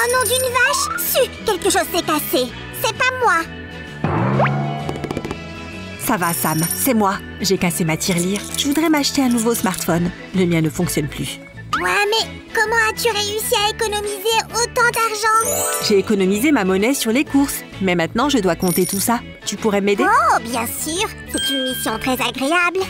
Oh non, d'une vache! Su, quelque chose s'est cassé. C'est pas moi. Ça va, Sam, c'est moi. J'ai cassé ma tirelire. Je voudrais m'acheter un nouveau smartphone. Le mien ne fonctionne plus. Ouais, mais comment as-tu réussi à économiser autant d'argent? J'ai économisé ma monnaie sur les courses. Mais maintenant, je dois compter tout ça. Tu pourrais m'aider? Oh, bien sûr. C'est une mission très agréable.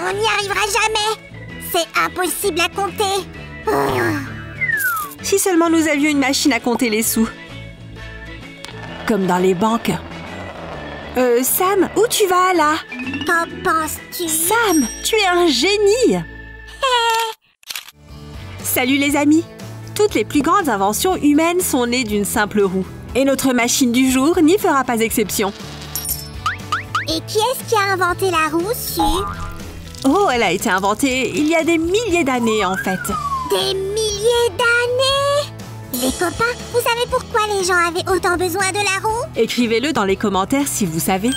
On n'y arrivera jamais. C'est impossible à compter. Si seulement nous avions une machine à compter les sous. Comme dans les banques. Sam, où tu vas là? Qu'en penses-tu? Sam, tu es un génie! Salut les amis! Toutes les plus grandes inventions humaines sont nées d'une simple roue. Et notre machine du jour n'y fera pas exception. Et qui est-ce qui a inventé la roue, Su? Oh, elle a été inventée il y a des milliers d'années, en fait. Des milliers d'années? Les copains, vous savez pourquoi les gens avaient autant besoin de la roue? Écrivez-le dans les commentaires si vous savez.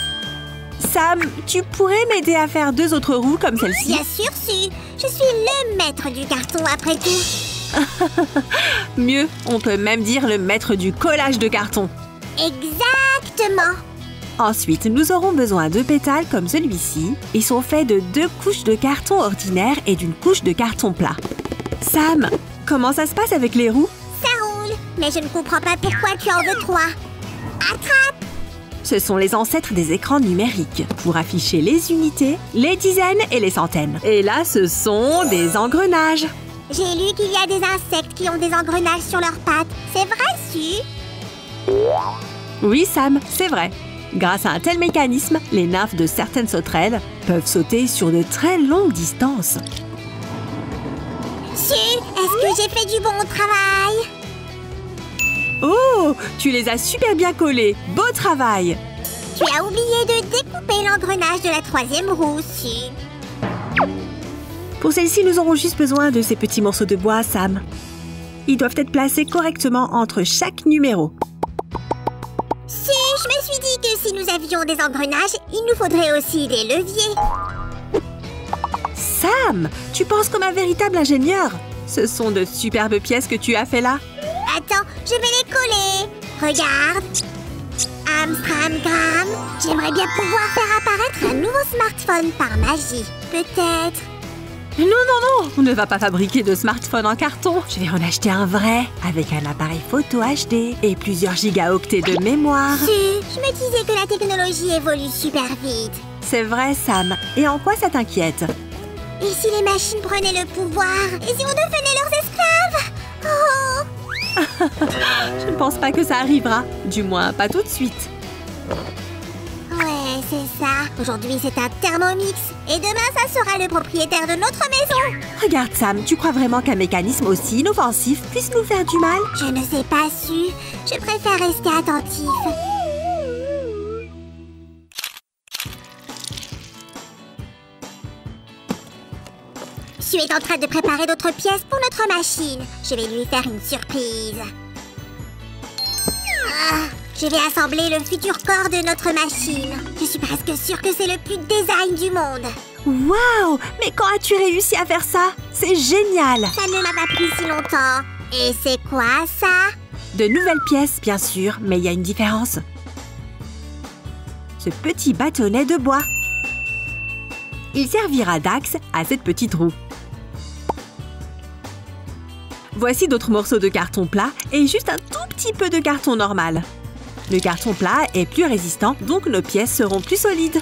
Sam, tu pourrais m'aider à faire 2 autres roues comme celle-ci? Bien sûr, Su. Je suis le maître du carton, après tout. Mieux, on peut même dire le maître du collage de carton. Exactement. Ensuite, nous aurons besoin de pétales comme celui-ci. Ils sont faits de 2 couches de carton ordinaire et d'une couche de carton plat. Sam, comment ça se passe avec les roues? Ça roule, mais je ne comprends pas pourquoi tu en veux 3. Attrape! Ce sont les ancêtres des écrans numériques pour afficher les unités, les dizaines et les centaines. Et là, ce sont des engrenages. J'ai lu qu'il y a des insectes qui ont des engrenages sur leurs pattes. C'est vrai, Su? Oui, Sam, c'est vrai. Grâce à un tel mécanisme, les nymphes de certaines sauterelles peuvent sauter sur de très longues distances. Su, est-ce que j'ai fait du bon travail? Oh, tu les as super bien collés. Beau travail! Tu as oublié de découper l'engrenage de la 3e roue, Su. Pour celle-ci, nous aurons juste besoin de ces petits morceaux de bois, Sam. Ils doivent être placés correctement entre chaque numéro. Su, je me suis dit que si nous avions des engrenages, il nous faudrait aussi des leviers. Sam, tu penses comme un véritable ingénieur. Ce sont de superbes pièces que tu as fait là. Attends, je vais les coller. Regarde. Amstramgram. J'aimerais bien pouvoir faire apparaître un nouveau smartphone par magie. Peut-être. Non, non, non, on ne va pas fabriquer de smartphone en carton. Je vais en acheter un vrai, avec un appareil photo HD et plusieurs gigaoctets de mémoire. Su, je me disais que la technologie évolue super vite. C'est vrai, Sam. Et en quoi ça t'inquiète? Et si les machines prenaient le pouvoir? Et si on devenait leurs esclaves? Oh! Je ne pense pas que ça arrivera. Du moins, pas tout de suite. Ouais, c'est ça. Aujourd'hui, c'est un Thermomix. Et demain, ça sera le propriétaire de notre maison. Regarde, Sam, tu crois vraiment qu'un mécanisme aussi inoffensif puisse nous faire du mal? Je ne sais pas, Su. Je préfère rester attentif. Su est en train de préparer d'autres pièces pour notre machine. Je vais lui faire une surprise. Je vais assembler le futur corps de notre machine. Je suis presque sûre que c'est le plus design du monde. Waouh! Mais quand as-tu réussi à faire ça? C'est génial! Ça ne m'a pas pris si longtemps. Et c'est quoi, ça? De nouvelles pièces, bien sûr, mais il y a une différence. Ce petit bâtonnet de bois. Il servira d'axe à cette petite roue. Voici d'autres morceaux de carton plat et juste un tout petit peu de carton normal. Le carton plat est plus résistant, donc nos pièces seront plus solides.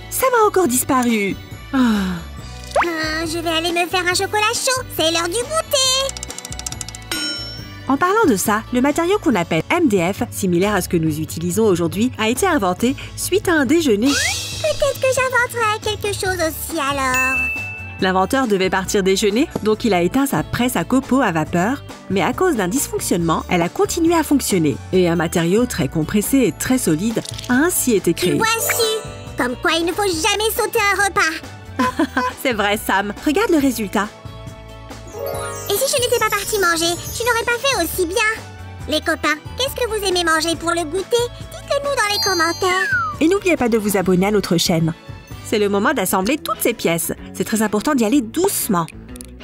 Ça m'a encore disparu. Je vais aller me faire un chocolat chaud. C'est l'heure du goûter. En parlant de ça, le matériau qu'on appelle MDF, similaire à ce que nous utilisons aujourd'hui, a été inventé suite à un déjeuner. Peut-être que j'inventerai quelque chose aussi alors. L'inventeur devait partir déjeuner, donc il a éteint sa presse à copeaux à vapeur Mais à cause d'un dysfonctionnement, elle a continué à fonctionner. Et un matériau très compressé et très solide a ainsi été créé. Voici! Comme quoi il ne faut jamais sauter un repas. C'est vrai, Sam. Regarde le résultat. Et si je n'étais pas partie manger, tu n'aurais pas fait aussi bien. Les copains, qu'est-ce que vous aimez manger pour le goûter? Dites-le nous dans les commentaires. Et n'oubliez pas de vous abonner à notre chaîne. C'est le moment d'assembler toutes ces pièces. C'est très important d'y aller doucement.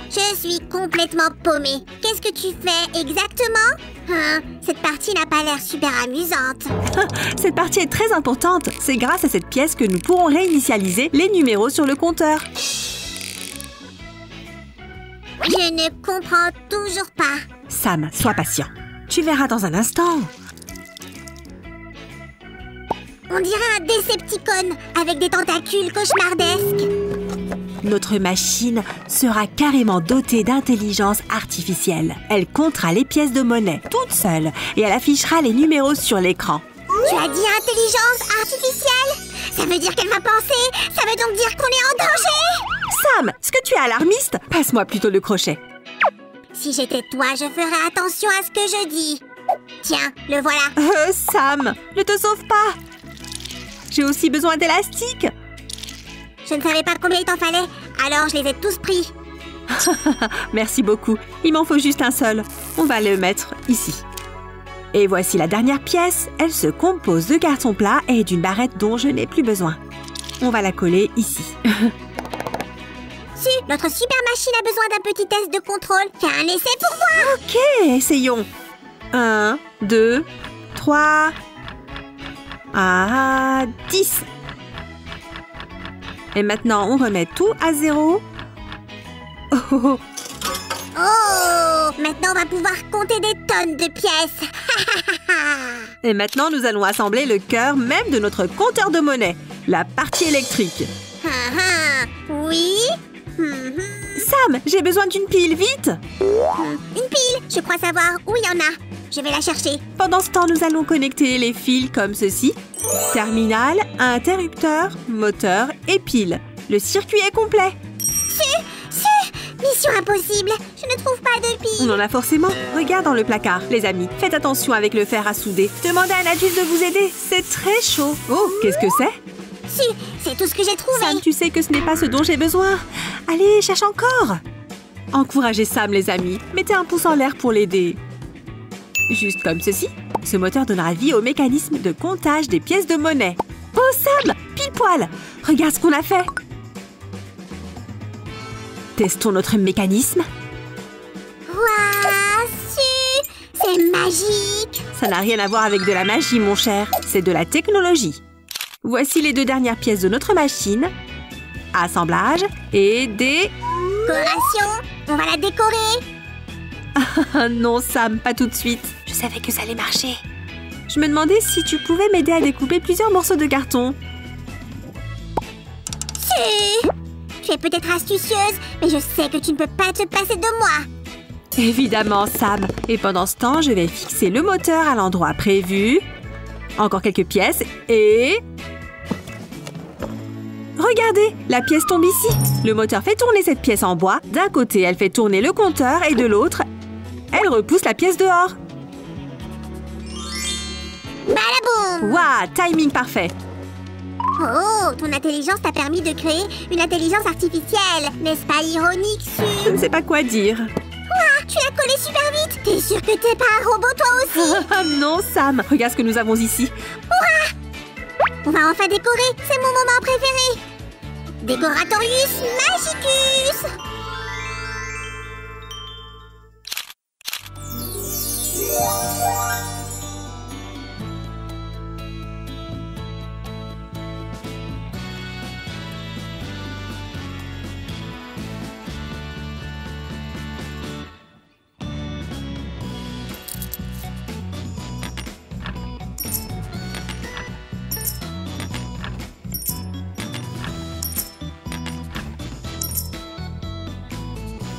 Je suis complètement paumée. Qu'est-ce que tu fais exactement? Hein, cette partie n'a pas l'air super amusante. Cette partie est très importante. C'est grâce à cette pièce que nous pourrons réinitialiser les numéros sur le compteur. Je ne comprends toujours pas. Sam, sois patient. Tu verras dans un instant. On dirait un Decepticon avec des tentacules cauchemardesques. Notre machine sera carrément dotée d'intelligence artificielle. Elle comptera les pièces de monnaie toute seule et elle affichera les numéros sur l'écran. Tu as dit intelligence artificielle? Ça veut dire qu'elle va penser? Ça veut donc dire qu'on est en danger? Sam, est-ce que tu es alarmiste? Passe-moi plutôt le crochet. Si j'étais toi, je ferais attention à ce que je dis. Tiens, le voilà. Sam, ne te sauve pas. J'ai aussi besoin d'élastiques. Je ne savais pas combien il t'en fallait, alors je les ai tous pris. Merci beaucoup. Il m'en faut juste un seul. On va le mettre ici. Et voici la dernière pièce. Elle se compose de carton plat et d'une barrette dont je n'ai plus besoin. On va la coller ici. Notre super machine a besoin d'un petit test de contrôle. Fais un essai pour voir. Ok, essayons. 1, 2, 3... Ah, 10. Et maintenant, on remet tout à 0. Oh, oh, oh. Oh, maintenant, on va pouvoir compter des tonnes de pièces. Et maintenant, nous allons assembler le cœur même de notre compteur de monnaie, la partie électrique. Oui. Sam, j'ai besoin d'une pile, vite. Une pile, je crois savoir où il y en a. Je vais la chercher. Pendant ce temps, nous allons connecter les fils comme ceci. Terminal, interrupteur, moteur et pile. Le circuit est complet. Mission impossible. Je ne trouve pas de pile. On en a forcément. Regarde dans le placard. Les amis, faites attention avec le fer à souder. Demandez à un adulte de vous aider. C'est très chaud. Oh, qu'est-ce que c'est? C'est tout ce que j'ai trouvé. Sam, tu sais que ce n'est pas ce dont j'ai besoin. Allez, cherche encore. Encouragez Sam, les amis. Mettez un pouce en l'air pour l'aider. Juste comme ceci. Ce moteur donnera vie au mécanisme de comptage des pièces de monnaie. Oh, Sam, pile poil. Regarde ce qu'on a fait. Testons notre mécanisme. Waouh, c'est magique. Ça n'a rien à voir avec de la magie, mon cher. C'est de la technologie. Voici les 2 dernières pièces de notre machine. Assemblage et Décoration. On va la décorer. Ah non, Sam, pas tout de suite. Je savais que ça allait marcher. Je me demandais si tu pouvais m'aider à découper plusieurs morceaux de carton. Tu es peut-être astucieuse, mais je sais que tu ne peux pas te passer de moi. Évidemment, Sam. Et pendant ce temps, je vais fixer le moteur à l'endroit prévu. Encore quelques pièces et... Regardez, la pièce tombe ici. Le moteur fait tourner cette pièce en bois. D'un côté, elle fait tourner le compteur et de l'autre, elle repousse la pièce dehors. Balaboum! Waouh, timing parfait. Oh, ton intelligence t'a permis de créer une intelligence artificielle. N'est-ce pas ironique, Je ne sais pas quoi dire. Ouah, tu l'as collé super vite. T'es sûre que t'es pas un robot toi aussi? Ah non, Sam. Regarde ce que nous avons ici. Ouah! On va enfin décorer. C'est mon moment préféré. Décoratorius Magicus.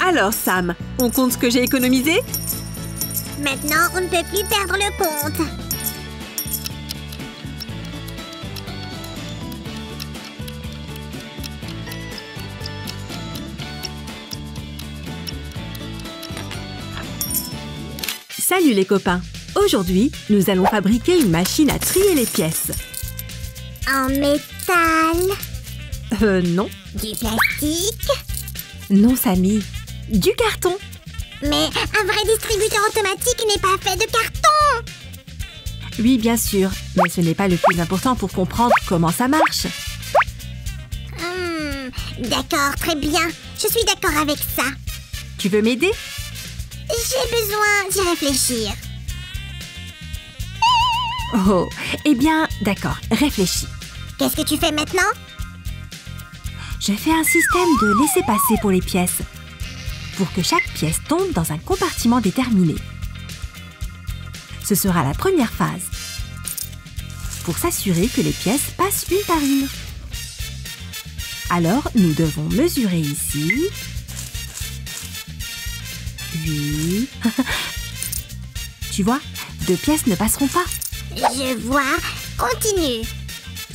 Alors, Sam, on compte ce que j'ai économisé? Maintenant, on ne peut plus perdre le compte. Salut les copains! Aujourd'hui, nous allons fabriquer une machine à trier les pièces. En métal? Non. Du plastique? Non, Samy. Du carton. Mais un vrai distributeur automatique n'est pas fait de carton! Oui, bien sûr, mais ce n'est pas le plus important pour comprendre comment ça marche. D'accord, très bien. Je suis d'accord avec ça. Tu veux m'aider? J'ai besoin d'y réfléchir. Oh, eh bien, d'accord, réfléchis. Qu'est-ce que tu fais maintenant? Je fais un système de laisser-passer pour les pièces, pour que chaque pièce tombe dans un compartiment déterminé. Ce sera la première phase, pour s'assurer que les pièces passent une par une. Alors, nous devons mesurer ici. Oui. Tu vois, 2 pièces ne passeront pas. Je vois. Continue.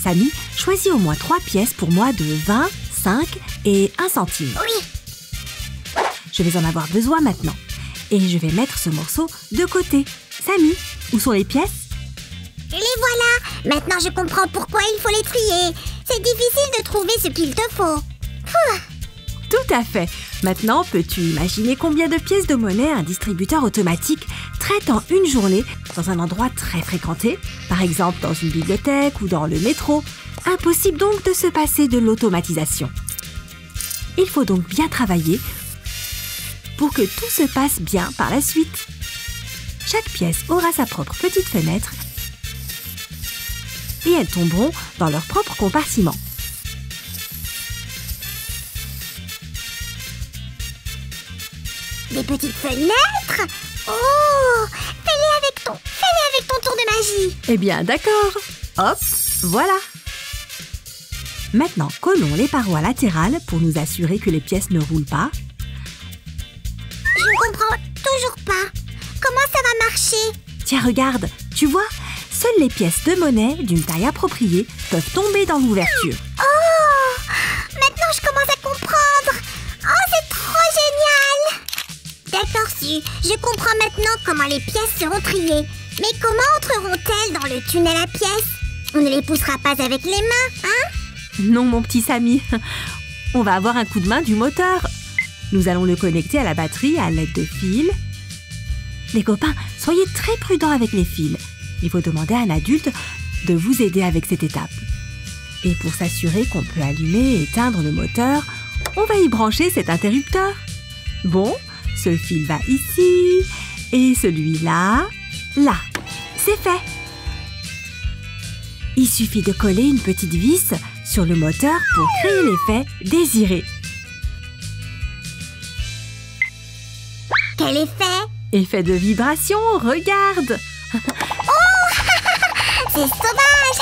Samy, choisis au moins 3 pièces pour moi de 20, 5 et 1 centime. Oui. Je vais en avoir besoin maintenant. Et je vais mettre ce morceau de côté. Samy, où sont les pièces? Les voilà. Maintenant, je comprends pourquoi il faut les trier. C'est difficile de trouver ce qu'il te faut. Tout à fait. Maintenant, peux-tu imaginer combien de pièces de monnaie un distributeur automatique traite en une journée dans un endroit très fréquenté, par exemple dans une bibliothèque ou dans le métro? Impossible donc de se passer de l'automatisation. Il faut donc bien travailler pour que tout se passe bien par la suite. Chaque pièce aura sa propre petite fenêtre et elles tomberont dans leur propre compartiment. Des petites fenêtres? Oh! Fais-les avec ton tour de magie! Eh bien, d'accord. Hop, voilà. Maintenant, collons les parois latérales pour nous assurer que les pièces ne roulent pas. Je ne comprends toujours pas. Comment ça va marcher? Tiens, regarde, tu vois, seules les pièces de monnaie d'une taille appropriée peuvent tomber dans l'ouverture. Oh! Maintenant, je commence à comprendre. Oh, c'est trop génial! D'accord, Su. Je comprends maintenant comment les pièces seront triées. Mais comment entreront-elles dans le tunnel à pièces? On ne les poussera pas avec les mains, hein? Non, mon petit Samy. On va avoir un coup de main du moteur. Nous allons le connecter à la batterie à l'aide de fils. Les copains, soyez très prudents avec les fils. Il faut demander à un adulte de vous aider avec cette étape. Et pour s'assurer qu'on peut allumer et éteindre le moteur, on va y brancher cet interrupteur. Bon, ce fil va ici et celui-là, là. C'est fait. Il suffit de coller une petite vis sur le moteur pour créer l'effet désiré. Quel effet? Effet de vibration, regarde! C'est sauvage!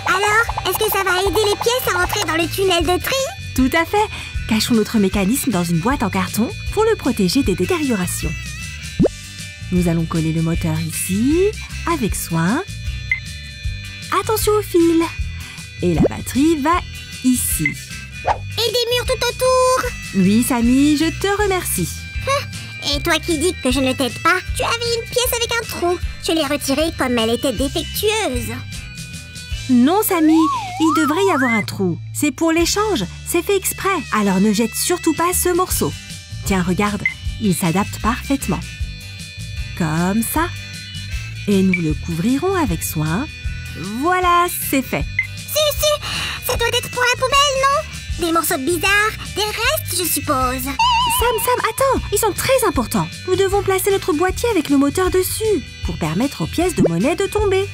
Alors, est-ce que ça va aider les pièces à entrer dans le tunnel de tri? Tout à fait! Cachons notre mécanisme dans une boîte en carton pour le protéger des détériorations. Nous allons coller le moteur ici, avec soin. Attention au fil! Et la batterie va ici. Et des murs tout autour? Oui, Samy, je te remercie. Et toi qui dis que je ne t'aide pas, tu avais une pièce avec un trou. Je l'ai retirée comme elle était défectueuse. Non, Samy, il devrait y avoir un trou. C'est pour l'échange, c'est fait exprès. Alors ne jette surtout pas ce morceau. Tiens, regarde, il s'adapte parfaitement. Comme ça. Et nous le couvrirons avec soin. Voilà, c'est fait. Su, ça doit être pour la poubelle, non? Des morceaux bizarres, des restes, je suppose. Sam, attends, ils sont très importants. Nous devons placer notre boîtier avec le moteur dessus pour permettre aux pièces de monnaie de tomber.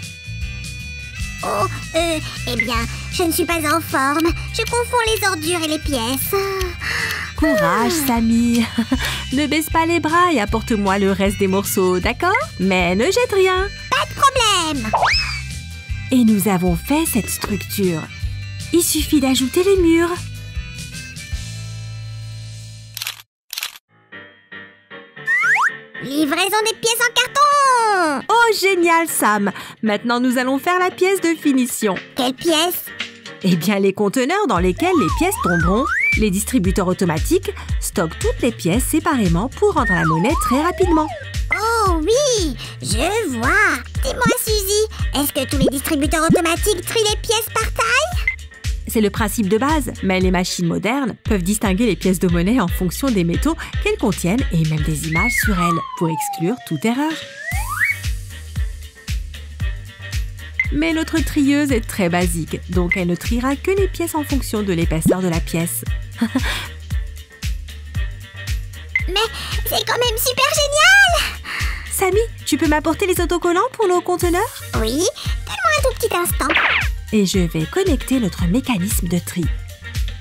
Oh, eh bien, je ne suis pas en forme. Je confonds les ordures et les pièces. Courage, Samy. Ne baisse pas les bras et apporte-moi le reste des morceaux, d'accord? Mais ne jette rien. Pas de problème. Et nous avons fait cette structure. Il suffit d'ajouter les murs. Livraison des pièces en carton! Oh, génial, Sam! Maintenant, nous allons faire la pièce de finition. Quelle pièce? Eh bien, les conteneurs dans lesquels les pièces tomberont. Les distributeurs automatiques stockent toutes les pièces séparément pour rendre la monnaie très rapidement. Oh, Oh oui, je vois. Dis-moi Suzy, est-ce que tous les distributeurs automatiques trient les pièces par taille? C'est le principe de base, mais les machines modernes peuvent distinguer les pièces de monnaie en fonction des métaux qu'elles contiennent et même des images sur elles pour exclure toute erreur. Mais notre trieuse est très basique, donc elle ne triera que les pièces en fonction de l'épaisseur de la pièce. Mais c'est quand même super génial! Samy, tu peux m'apporter les autocollants pour nos conteneurs? Oui, donne-moi un tout petit instant. Et je vais connecter notre mécanisme de tri.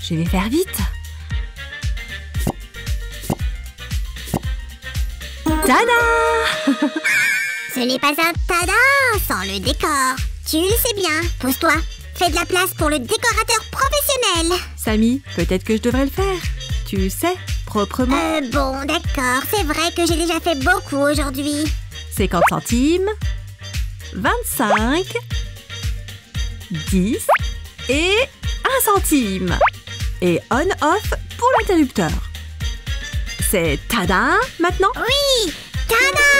Je vais faire vite. Tada! Ce n'est pas un tada sans le décor. Tu le sais bien. Pose-toi. Fais de la place pour le décorateur professionnel. Samy, peut-être que je devrais le faire. Tu sais, proprement. Bon, d'accord. C'est vrai que j'ai déjà fait beaucoup aujourd'hui. 50 centimes. 25. 10. Et 1 centime. Et on-off pour l'interrupteur. C'est tada maintenant? Oui! Tada!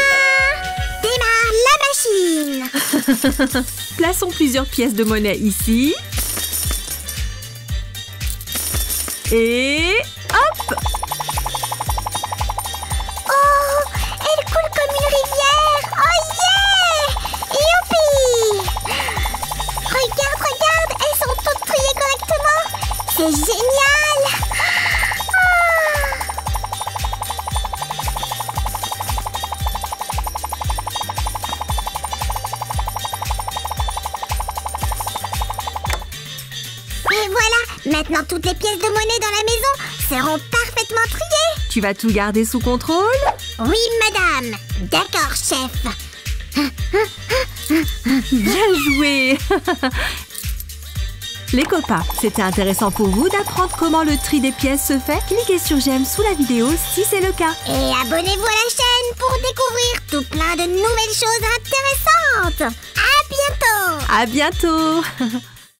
Démarre la machine! Plaçons plusieurs pièces de monnaie ici. Et hop! Oh! Elle coule comme une rivière! Oh yeah! Youpi! Regarde, regarde! Elles sont toutes triées correctement! C'est génial! Et voilà! Maintenant, toutes les pièces de monnaie dans la maison seront parfaitement triées! Tu vas tout garder sous contrôle? Oui, madame! D'accord, chef! Bien joué! Les copains, c'était intéressant pour vous d'apprendre comment le tri des pièces se fait? Cliquez sur j'aime sous la vidéo si c'est le cas. Et abonnez-vous à la chaîne pour découvrir tout plein de nouvelles choses intéressantes! À bientôt! À bientôt!